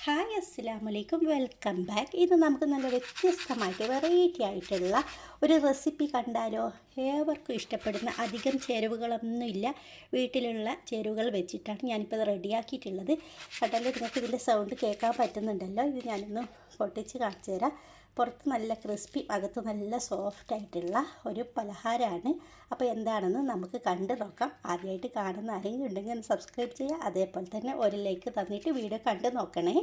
Hi അസ്സലാമലൈക്കും, welcome back. ഇത് നമുക്ക് നല്ല വ്യത്യസ്തമായിട്ട് വെറൈറ്റി ആയിട്ടുള്ള ഒരു റെസിപ്പി കണ്ടാലോ? ഏവർക്കും ഇഷ്ടപ്പെടുന്ന അധികം ചേരുവകളൊന്നുമില്ല, വീട്ടിലുള്ള ചേരുവകൾ വെച്ചിട്ടാണ് ഞാനിപ്പോൾ ഇത് റെഡിയാക്കിയിട്ടുള്ളത്. കണ്ടാലോ, നിങ്ങൾക്ക് ഇതിൻ്റെ സൗണ്ട് കേൾക്കാൻ പറ്റുന്നുണ്ടല്ലോ. ഇത് ഞാനൊന്ന് പൊട്ടിച്ച് കാണിച്ചു തരാം. പുറത്ത് നല്ല ക്രിസ്പി, അകത്ത് നല്ല സോഫ്റ്റ് ആയിട്ടുള്ള ഒരു പലഹാരമാണ്. അപ്പോൾ എന്താണെന്ന് നമുക്ക് കണ്ടു നോക്കാം. ആദ്യമായിട്ട് കാണുന്ന ആരെങ്കിലും ഉണ്ടെങ്കിൽ ഒന്ന് സബ്സ്ക്രൈബ് ചെയ്യുക. അതേപോലെ തന്നെ ഒരു ലൈക്ക് തന്നിട്ട് വീഡിയോ കണ്ടു നോക്കണേ.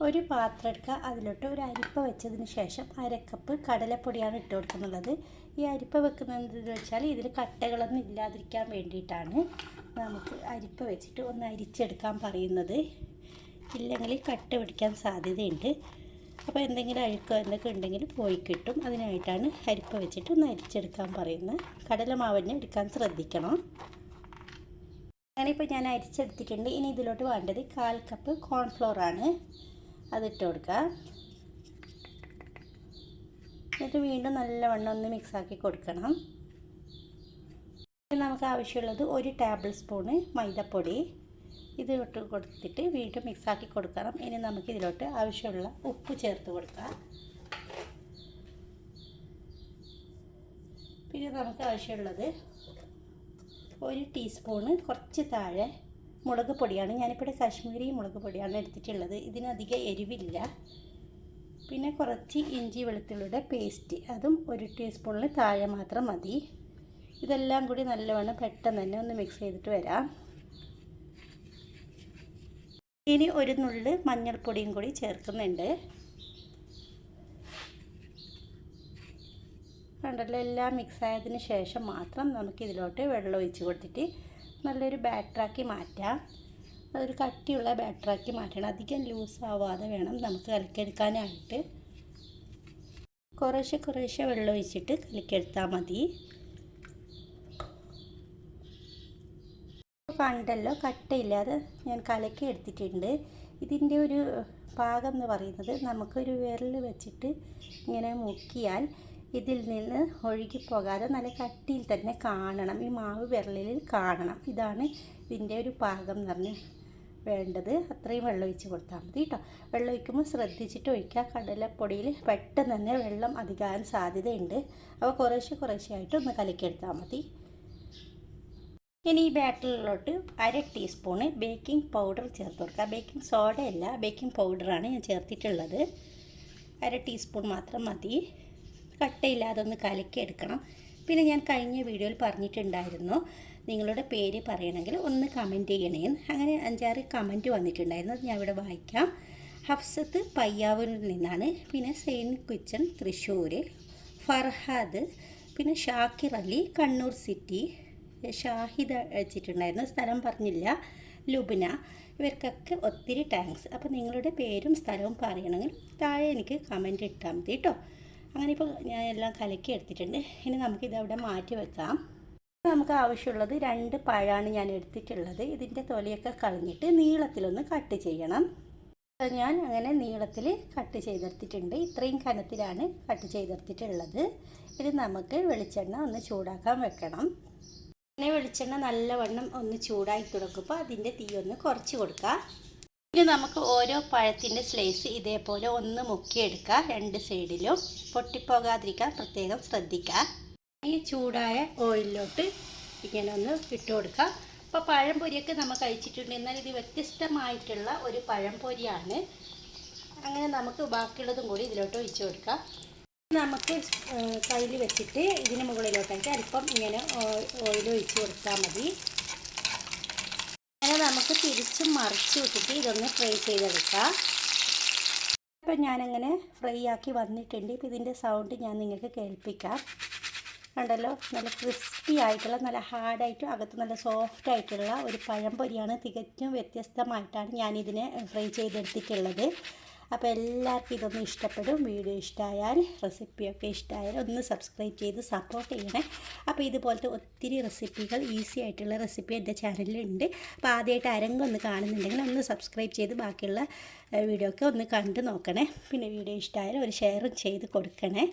ഒരു പാത്രം എടുക്കുക, അതിലോട്ട് ഒരു അരിപ്പ വെച്ചതിന് ശേഷം അരക്കപ്പ് കടലപ്പൊടിയാണ് ഇട്ട് കൊടുക്കുന്നുള്ളത്. ഈ അരിപ്പ വെക്കുന്നതെന്ന് വെച്ചാൽ ഇതിൽ കട്ടകളൊന്നും ഇല്ലാതിരിക്കാൻ വേണ്ടിയിട്ടാണ് നമുക്ക് അരിപ്പ വെച്ചിട്ട് ഒന്ന് അരിച്ചെടുക്കാൻ പറയുന്നത്. ഇല്ലെങ്കിൽ കട്ട പിടിക്കാൻ സാധ്യതയുണ്ട്. അപ്പോൾ എന്തെങ്കിലും അഴുക്കോ എന്തൊക്കെ ഉണ്ടെങ്കിൽ പോയി കിട്ടും. അതിനായിട്ടാണ് അരിപ്പ വെച്ചിട്ട് ഒന്ന് അരിച്ചെടുക്കാൻ പറയുന്നത്. കടലമാവിനെ എടുക്കാൻ ശ്രദ്ധിക്കണം. അങ്ങനെയിപ്പോൾ ഞാൻ അരിച്ചെടുത്തിട്ടുണ്ട്. ഇനി ഇതിലോട്ട് വേണ്ടത് 1/4 കപ്പ് കോൺഫ്ലോറാണ്. അതിട്ട് കൊടുക്കുക. എന്നിട്ട് വീണ്ടും നല്ലവണ്ണം ഒന്ന് മിക്സാക്കി കൊടുക്കണം. നമുക്ക് ആവശ്യമുള്ളത് 1 ടേബിൾ സ്പൂണ് മൈദപ്പൊടി. ഇത് ഇട്ട് കൊടുത്തിട്ട് വീണ്ടും മിക്സാക്കി കൊടുക്കണം. ഇനി നമുക്ക് ഇതിലോട്ട് ആവശ്യമുള്ള ഉപ്പ് ചേർത്ത് കൊടുക്കാം. പിന്നെ നമുക്ക് ആവശ്യമുള്ളത് 1 ടീസ്പൂണ് കുറച്ച് താഴെ മുളക് പൊടിയാണ്. ഞാനിപ്പോൾ കാശ്മീരി മുളക് പൊടിയാണ് എടുത്തിട്ടുള്ളത്. ഇതിനധികം എരിവില്ല. പിന്നെ കുറച്ച് ഇഞ്ചി വെളുത്തുള്ളിയുടെ പേസ്റ്റ്, അതും 1 ടീസ്പൂണിൽ താഴെ മാത്രം മതി. ഇതെല്ലാം കൂടി നല്ലവണ്ണം പെട്ടെന്ന് തന്നെ ഒന്ന് മിക്സ് ചെയ്തിട്ട് വരാം. ഇനി ഒരു നുള്ള് മഞ്ഞൾപ്പൊടിയും കൂടി ചേർക്കുന്നുണ്ട്. കണ്ടല്ലോ, എല്ലാം മിക്സ് ആയതിന് ശേഷം മാത്രം നമുക്കിതിലോട്ട് വെള്ളം ഒഴിച്ച് കൊടുത്തിട്ട് നല്ലൊരു ബാറ്ററാക്കി മാറ്റാം. അതൊരു കട്ടിയുള്ള ബാറ്ററാക്കി മാറ്റണം. അധികം ലൂസ് ആവാതെ വേണം നമുക്ക് കലക്കിയെടുക്കാനായിട്ട്. കുറേശ്ശെ വെള്ളം ഒഴിച്ചിട്ട് കലക്കിയെടുത്താൽ മതി. കണ്ടല്ലോ, കട്ടയില്ലാതെ ഞാൻ കലക്കി എടുത്തിട്ടുണ്ട്. ഇതിൻ്റെ ഒരു പാകം എന്ന് പറയുന്നത് നമുക്കൊരു വിരൽ വെച്ചിട്ട് ഇങ്ങനെ മുക്കിയാൽ ഇതിൽ നിന്ന് ഒഴുകിപ്പോകാതെ നല്ല കട്ടിയിൽ തന്നെ കാണണം. ഈ മാവ് വിരലിൽ കാണണം. ഇതാണ് ഇതിൻ്റെ ഒരു പാകം എന്ന് പറഞ്ഞ് വേണ്ടത്. അത്രയും വെള്ളം ഒഴിച്ച് കൊടുത്താൽ മതി കേട്ടോ. വെള്ളം ഒഴിക്കുമ്പോൾ ശ്രദ്ധിച്ചിട്ട് ഒഴിക്കുക. കടലപ്പൊടിയിൽ പെട്ടെന്ന് തന്നെ വെള്ളം അധികമാകാൻ സാധ്യതയുണ്ട്. അപ്പോൾ കുറേശ്ശെ ആയിട്ട് ഒന്ന് കലക്കിയെടുത്താൽ മതി. ഇനി ഈ ബാറ്ററിലോട്ട് 1/2 ടീസ്പൂണ് ബേക്കിംഗ് പൗഡർ ചേർത്ത് കൊടുക്കുക. ബേക്കിംഗ് സോഡയല്ല, ബേക്കിംഗ് പൗഡറാണ് ഞാൻ ചേർത്തിട്ടുള്ളത്. 1/2 ടീസ്പൂൺ മാത്രം മതി. കട്ടയില്ലാതെ ഒന്ന് കലക്കിയെടുക്കണം. പിന്നെ ഞാൻ കഴിഞ്ഞ വീഡിയോയിൽ പറഞ്ഞിട്ടുണ്ടായിരുന്നു, നിങ്ങളുടെ പേര് പറയണമെങ്കിൽ ഒന്ന് കമൻറ്റ് ചെയ്യണേ. അങ്ങനെ 5-6 കമൻറ്റ് വന്നിട്ടുണ്ടായിരുന്നു. അത് ഞാൻ ഇവിടെ വായിക്കാം. ഹഫ്സത്ത് പയ്യാവൂരിൽ നിന്നാണ്. പിന്നെ സെയിൻ കിച്ചൺ തൃശ്ശൂർ, ഫർഹാദ്, പിന്നെ ഷാക്കിർ അലി കണ്ണൂർ സിറ്റി, ഷാഹിദ വെച്ചിട്ടുണ്ടായിരുന്നു, സ്ഥലം പറഞ്ഞില്ല, ലുബ്ന. ഇവർക്കൊക്കെ ഒത്തിരി താങ്ക്സ്. അപ്പോൾ നിങ്ങളുടെ പേരും സ്ഥലവും പറയണമെങ്കിൽ താഴെ എനിക്ക് കമൻറ്റ് ഇട്ടാൽ മതി കേട്ടോ. അങ്ങനെ ഇപ്പോൾ ഞാൻ എല്ലാം കലക്കി എടുത്തിട്ടുണ്ട്. ഇനി നമുക്കിതവിടെ മാറ്റി വെക്കാം. നമുക്ക് ആവശ്യമുള്ളത് 2 പഴമാണ് ഞാൻ എടുത്തിട്ടുള്ളത്. ഇതിൻ്റെ തൊലിയൊക്കെ കളഞ്ഞിട്ട് നീളത്തിലൊന്ന് കട്ട് ചെയ്യണം. ഞാൻ അങ്ങനെ നീളത്തിൽ കട്ട് ചെയ്തെടുത്തിട്ടുണ്ട്. ഇത്രയും കനത്തിലാണ് കട്ട് ചെയ്തെടുത്തിട്ടുള്ളത്. ഇനി നമുക്ക് വെളിച്ചെണ്ണ ഒന്ന് ചൂടാക്കാൻ വെക്കണം. പിന്നെ വെളിച്ചെണ്ണ നല്ലവണ്ണം ഒന്ന് ചൂടായി തുടങ്ങുമ്പോൾ അതിൻ്റെ തീ ഒന്ന് കുറച്ച് കൊടുക്കുക. ഇനി നമുക്ക് ഓരോ പഴത്തിൻ്റെ സ്ലൈസ് ഇതേപോലെ ഒന്ന് മുക്കിയെടുക്കുക. 2 സൈഡിലും പൊട്ടിപ്പോകാതിരിക്കാൻ പ്രത്യേകം ശ്രദ്ധിക്കുക. ഈ ചൂടായ ഓയിലിലോട്ട് ഇങ്ങനെ ഒന്ന് ഇട്ട് കൊടുക്കുക. അപ്പോൾ പഴംപൊരിയൊക്കെ നമ്മൾ കഴിച്ചിട്ടുണ്ട്, എന്നാൽ ഇത് വ്യത്യസ്തമായിട്ടുള്ള ഒരു പഴംപൊരിയാണ്. അങ്ങനെ നമുക്ക് ബാക്കിയുള്ളതും കൂടി ഇതിലോട്ട് ഒഴിച്ച് കൊടുക്കുക. നമുക്ക് കയ്യിൽ വെച്ചിട്ട് ഇതിന് മുകളിലോട്ടായിട്ട് അല്പം ഇങ്ങനെ ഓയിൽ ഒഴിച്ച് കൊടുത്താൽ മതി. അങ്ങനെ നമുക്ക് തിരിച്ചും മറിച്ച് വിട്ടിട്ട് ഇതൊന്ന് ഫ്രൈ ചെയ്തെടുക്കാം. അപ്പോൾ ഞാനങ്ങനെ ഫ്രൈ ആക്കി വന്നിട്ടുണ്ട്. ഇപ്പോൾ ഇതിൻ്റെ സൗണ്ട് ഞാൻ നിങ്ങൾക്ക് കേൾപ്പിക്കാം. കണ്ടല്ലോ, നല്ല ക്രിസ്പി ആയിട്ടുള്ള, നല്ല ഹാർഡായിട്ടും അകത്ത് നല്ല സോഫ്റ്റ് ആയിട്ടുള്ള ഒരു പഴംപൊരിയാണ്. തികച്ചും വ്യത്യസ്തമായിട്ടാണ് ഞാനിതിനെ ഫ്രൈ ചെയ്തെടുത്തിട്ടുള്ളത്. അപ്പോൾ എല്ലാവർക്കും ഇതൊന്നും ഇഷ്ടപ്പെടും. വീഡിയോ ഇഷ്ടമായാൽ, റെസിപ്പിയൊക്കെ ഇഷ്ടമായാൽ ഒന്ന് സബ്സ്ക്രൈബ് ചെയ്ത് സപ്പോർട്ട് ചെയ്യണേ. അപ്പോൾ ഇതുപോലത്തെ ഒത്തിരി റെസിപ്പികൾ, ഈസി ആയിട്ടുള്ള റെസിപ്പി എൻ്റെ ചാനലിലുണ്ട്. അപ്പോൾ ആദ്യമായിട്ട് ആരെങ്കിലും ഒന്ന് കാണുന്നുണ്ടെങ്കിൽ ഒന്ന് സബ്സ്ക്രൈബ് ചെയ്ത് ബാക്കിയുള്ള വീഡിയോ ഒക്കെ ഒന്ന് കണ്ടു നോക്കണേ. പിന്നെ വീഡിയോ ഇഷ്ടമായാൽ ഒരു ഷെയറും ചെയ്ത് കൊടുക്കണേ.